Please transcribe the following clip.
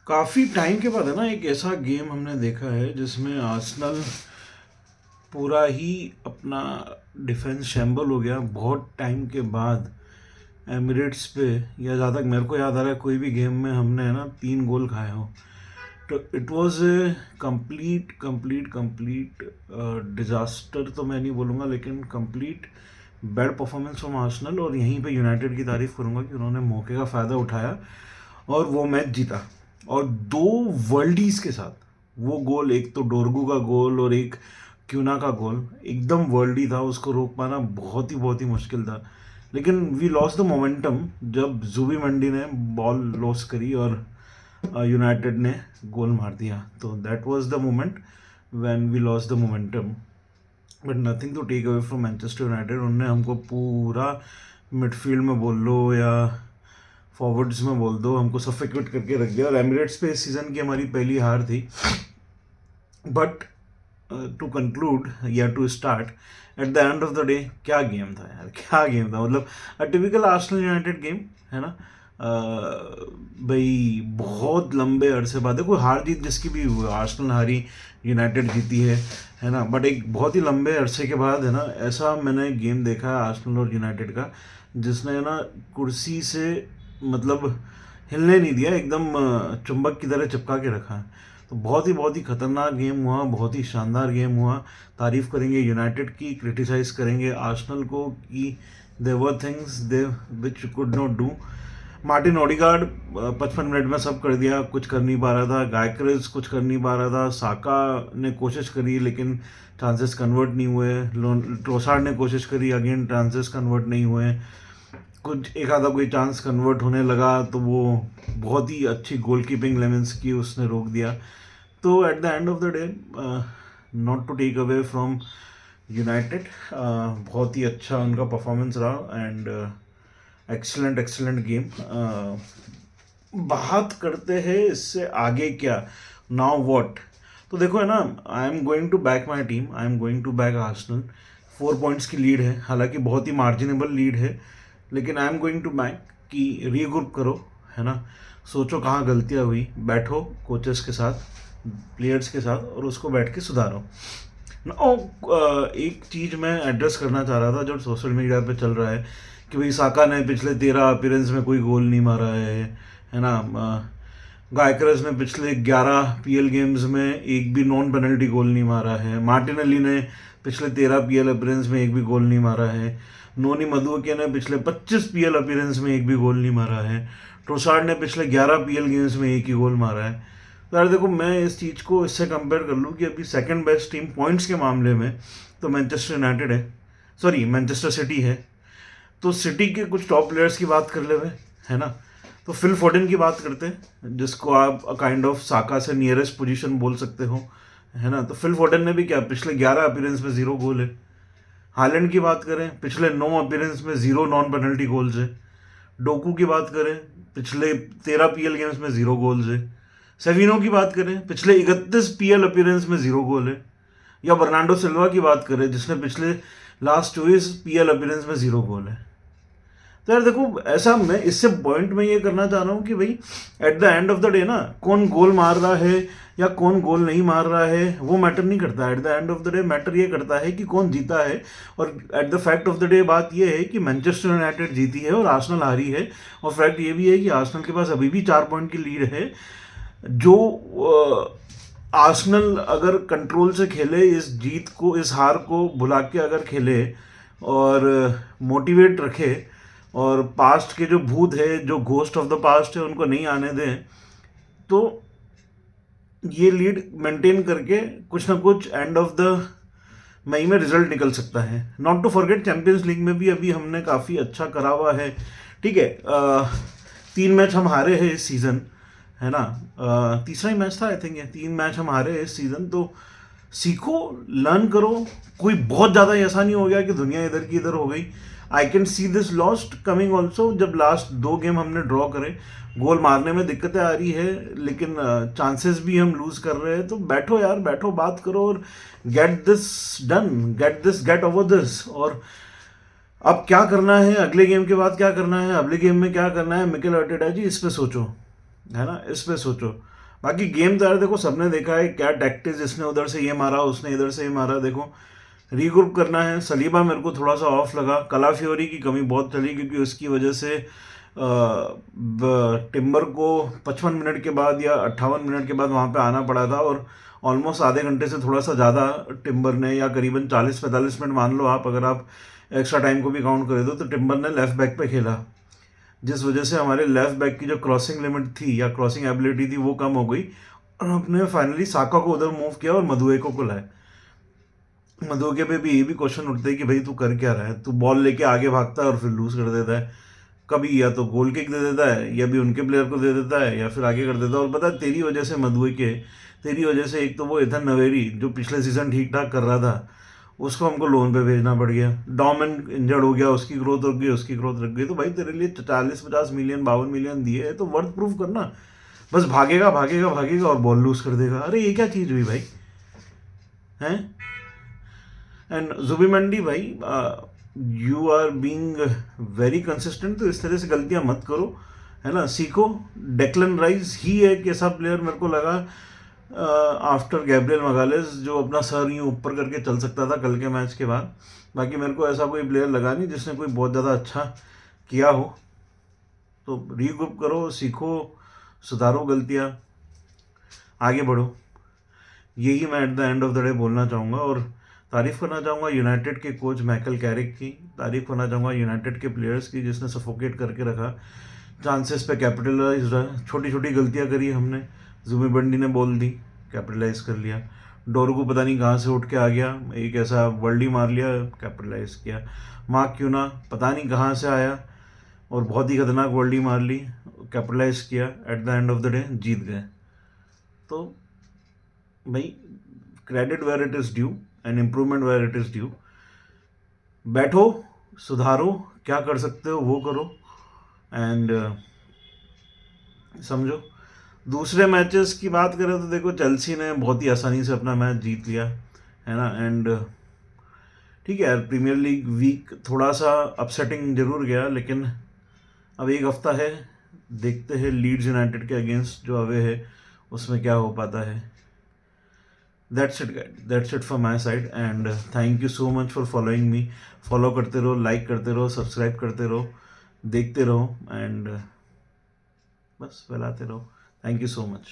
काफ़ी टाइम के बाद है ना एक ऐसा गेम हमने देखा है जिसमें आर्सेनल पूरा ही अपना डिफेंस शैम्बल हो गया बहुत टाइम के बाद एमिरेट्स पे। या जहाँ तक मेरे को याद आ रहा है कोई भी गेम में हमने है ना 3 गोल खाए हो। तो it was a complete complete complete disaster तो मैं नहीं बोलूँगा, लेकिन complete bad performance from Arsenal. और यहीं पे यूनाइटेड की तारीफ़ करूँगा कि उन्होंने मौके का फ़ायदा उठाया और वो मैच जीता। और दो वर्ल्डीज के साथ वो गोल, एक तो डोरगू का गोल और एक क्यूना का गोल, एकदम वर्ल्डी था। उसको रोक पाना बहुत ही मुश्किल था। लेकिन वी लॉस द मोमेंटम जब जुबी मंडी ने बॉल लॉस करी और यूनाइटेड ने गोल मार दिया। तो that was the moment when we lost the momentum. But nothing to take away from Manchester United. उन्होंने हमको पूरा मिडफील्ड में बोल लो या फॉरवर्ड्स में बोल दो, हमको सफिकेट करके रख दिया। और एमिरेट्स पे इस सीज़न की हमारी पहली हार थी। बट टू कंक्लूड या to start, at the end of the day क्या गेम था यार, क्या गेम था। मतलब a typical Arsenal United game है ना। भाई बहुत लंबे अरसे बाद, देखो हार जीत जिसकी भी हुई, आर्सेनल हारी, यूनाइटेड जीती है ना। बट एक बहुत ही लंबे अरसे के बाद है ना ऐसा मैंने गेम देखा है आर्सेनल और यूनाइटेड का, जिसने है ना कुर्सी से मतलब हिलने नहीं दिया, एकदम चुंबक की तरह चिपका के रखा है। तो बहुत ही खतरनाक गेम हुआ, बहुत ही शानदार गेम हुआ। तारीफ करेंगे यूनाइटेड की, क्रिटिसाइज करेंगे आर्सेनल को कि there were things they which could not do. Martin Odegaard 55 minute में सब कर दिया, कुछ कर नहीं पा रहा था। गायक्रेज कुछ कर नहीं पा रहा था। साका ने कोशिश करी लेकिन चांसेस कन्वर्ट नहीं हुए। ट्रोसार्ड ने कोशिश करी, अगेन चांसेस कन्वर्ट नहीं हुए। कुछ एक आधा कोई चांस कन्वर्ट होने लगा तो वो बहुत ही अच्छी गोल कीपिंग लेमेंस की उसने रोक दिया। तो at the end of the day, not to take away from United, बहुत ही अच्छा उनका परफॉर्मेंस रहा एंड एक्सलेंट एक्सलेंट गेम। बात करते हैं इससे आगे क्या, नाउ व्हाट। तो देखो है ना, I am going to back my team, I am going to back Arsenal. 4 points की लीड है, हालांकि बहुत ही मार्जिनेबल लीड है, लेकिन I am going to back कि रीग्रुप करो है ना। सोचो कहाँ गलतियाँ हुई, बैठो कोचेस के साथ, प्लेयर्स के साथ, और उसको बैठ के सुधारो ना। एक चीज़ मैं एड्रेस करना चाह रहा था जो सोशल मीडिया पे चल रहा है कि भाई साका ने पिछले 13 अपीयरेंस में कोई गोल नहीं मारा है ना। गायकरस ने पिछले 11 पीएल गेम्स में एक भी नॉन पेनल्टी गोल नहीं मारा है। मार्टिनेली ने पिछले 13 पीएल अपीयरेंस में एक भी गोल नहीं मारा है। नोनी मधुके ने पिछले 25 पीएल अपीयरेंस में एक भी गोल नहीं मारा है। ट्रोसार्ड ने पिछले 11 पीएल गेम्स में एक ही गोल मारा है। तो यार देखो, मैं इस चीज़ को इससे कंपेयर कर लूँ कि अभी सेकंड बेस्ट टीम पॉइंट्स के मामले में तो मैनचेस्टर यूनाइटेड है, सॉरी मैनचेस्टर सिटी है। तो सिटी के कुछ टॉप प्लेयर्स की बात कर ले हुए है ना। तो फिल फोर्डन की बात करते हैं, जिसको आप काइंड ऑफ साका से नियरेस्ट पोजीशन बोल सकते हो है ना। तो फिल फोर्डन ने भी क्या, पिछले 11 अपीयरेंस में 0 गोल है। हालैंड की बात करें, पिछले 9 अपीयरेंस में 0 नॉन पेनल्टी गोल्स है। डोकू की बात करें, पिछले 13 पीएल गेम्स में 0 गोल्स है। सेविनो की बात करें, पिछले 31 पीएल अपीयरेंस में 0 गोल है। या बर्नार्डो सिल्वा की बात करें, जिसने पिछले लास्ट 24 पीएल अपीयरेंस में 0 गोल है। तो यार देखो, ऐसा मैं इससे पॉइंट में ये करना चाह रहा हूँ कि भाई eight the end of the day ना, कौन गोल मार रहा है या कौन गोल नहीं मार रहा है वो मैटर नहीं करता। Eight the end of the day matter ये करता है कि कौन जीता है। और at the fact of the day बात ये है कि मैनचेस्टर यूनाइटेड जीती है और आर्सेनल हारी है। और फैक्ट ये भी है कि आर्सेनल के पास अभी भी 4 पॉइंट की लीड है। जो आर्सेनल अगर कंट्रोल से खेले, इस जीत को, इस हार को भुला के अगर खेले और मोटिवेट रखे, और पास्ट के जो भूत है, जो घोस्ट ऑफ द पास्ट है, उनको नहीं आने दें, तो ये लीड मेंटेन करके कुछ ना कुछ एंड ऑफ द मई में रिजल्ट निकल सकता है। Not to forget Champions League में भी अभी हमने काफ़ी अच्छा करा हुआ है। ठीक है, 3 मैच हम हारे हैं इस सीज़न है ना। तीसरा ही मैच था आई थिंक, 3 मैच हम हारे हैं इस सीज़न। तो सीखो, लर्न करो। कोई बहुत ज़्यादा ऐसा नहीं हो गया कि दुनिया इधर की इधर हो गई। I can see this lost coming also. जब लास्ट 2 गेम हमने ड्रॉ करे, गोल मारने में दिक्कतें आ रही है, लेकिन चांसेस भी हम लूज कर रहे हैं। तो बैठो यार, बैठो, बात करो और get this done, get over this. और अब क्या करना है, अगले गेम के बाद क्या करना है, अगले गेम में क्या करना है, मिकेल आर्टेटा जी इस पे सोचो है ना, इस पे सोचो। बाकी गेम तो यार देखो सबने देखा है क्या टैक्टिस, इसने उधर से ये मारा, उसने इधर से ये मारा। देखो रीग्रुप करना है। सलीबा मेरे को थोड़ा सा ऑफ लगा, कलाफियोरी की कमी बहुत चली क्योंकि उसकी वजह से टिम्बर को 55 मिनट के बाद या 58 मिनट के बाद वहाँ पे आना पड़ा था, और ऑलमोस्ट आधे घंटे से थोड़ा सा ज़्यादा टिम्बर ने, या करीबन 40-45 मिनट मान लो आप, अगर आप एक्स्ट्रा टाइम को भी काउंट कर दो, तो टिम्बर ने लेफ्ट बैक पे खेला, जिस वजह से हमारे लेफ्ट बैक की जो क्रॉसिंग लिमिट थी या क्रॉसिंग एबिलिटी थी वो कम हो गई, और हमने फाइनली साका को उधर मूव किया और मधुएको को लाए। मधुके पे भी ये भी क्वेश्चन उठते हैं कि भाई तू कर क्या रहा है, तू बॉल लेके आगे भागता है और फिर लूज कर देता है, कभी या तो गोल किक दे देता है या भी उनके प्लेयर को दे देता है या फिर आगे कर देता है। और पता है तेरी वजह से मधुके, तेरी वजह से एक तो वो इथन नवेरी जो पिछले सीजन ठीक ठाक कर रहा था, उसको हमको लोन पे भेजना पड़ गया। डॉमन इंजर्ड हो गया, उसकी ग्रोथ रुक गई, उसकी ग्रोथ रुक गई। तो भाई तेरे लिए 40-50 मिलियन 52 मिलियन दिए है तो वर्थ प्रूफ करना। बस भागेगा भागेगा भागेगा और बॉल लूज कर देगा। अरे ये क्या चीज़ हुई भाई, हैं? एंड जुबिमेंडी भाई, you are being very consistent, तो इस तरह से गलतियां मत करो, है ना, सीखो। डेक्लन राइस ही एक ऐसा प्लेयर मेरे को लगा आफ्टर गैब्रियल मगालेस जो अपना सर यूँ ऊपर करके चल सकता था कल के मैच के बाद। बाकी मेरे को ऐसा कोई प्लेयर लगा नहीं जिसने कोई बहुत ज़्यादा अच्छा किया हो। तो रीग्रुप करो, सीखो, सुधारो गलतियाँ, आगे बढ़ो। यही मैं eight the end of the day बोलना चाहूँगा। और तारीफ़ करना चाहूँगा यूनाइटेड के कोच माइकल कैरिक की, तारीफ़ करना चाहूँगा यूनाइटेड के प्लेयर्स की जिसने सफोकेट करके रखा, चांसेस पे कैपिटलाइज रहा। छोटी छोटी गलतियाँ करी हमने, जुबिमेंडी ने बोल दी, कैपिटलाइज कर लिया। डोरगू पता नहीं कहाँ से उठ के आ गया, एक ऐसा वर्ल्ड ही मार लिया, कैपिटलाइज किया। मार्क क्यूना पता नहीं कहाँ से आया और बहुत ही खतरनाक वर्ल्ड ही मार ली, कैपिटलाइज किया। At the end of the day जीत गए। तो भाई credit where it is due and improvement where it is due. बैठो, सुधारो, क्या कर सकते हो वो करो, एंड समझो। दूसरे मैचेस की बात करें तो देखो चेल्सी ने बहुत ही आसानी से अपना मैच जीत लिया, है ना। एंड ठीक है यार, प्रीमियर लीग वीक थोड़ा सा अपसेटिंग जरूर गया, लेकिन अब एक हफ्ता है, देखते हैं लीड्स यूनाइटेड के अगेंस्ट जो अवे है उसमें क्या हो पाता है। That's it guide, that's it from my side, and thank you so much for following me. Follow करते रहो, लाइक करते रहो, सब्सक्राइब करते रहो, देखते रहो, एंड बस फैलाते रहो। Thank you so much.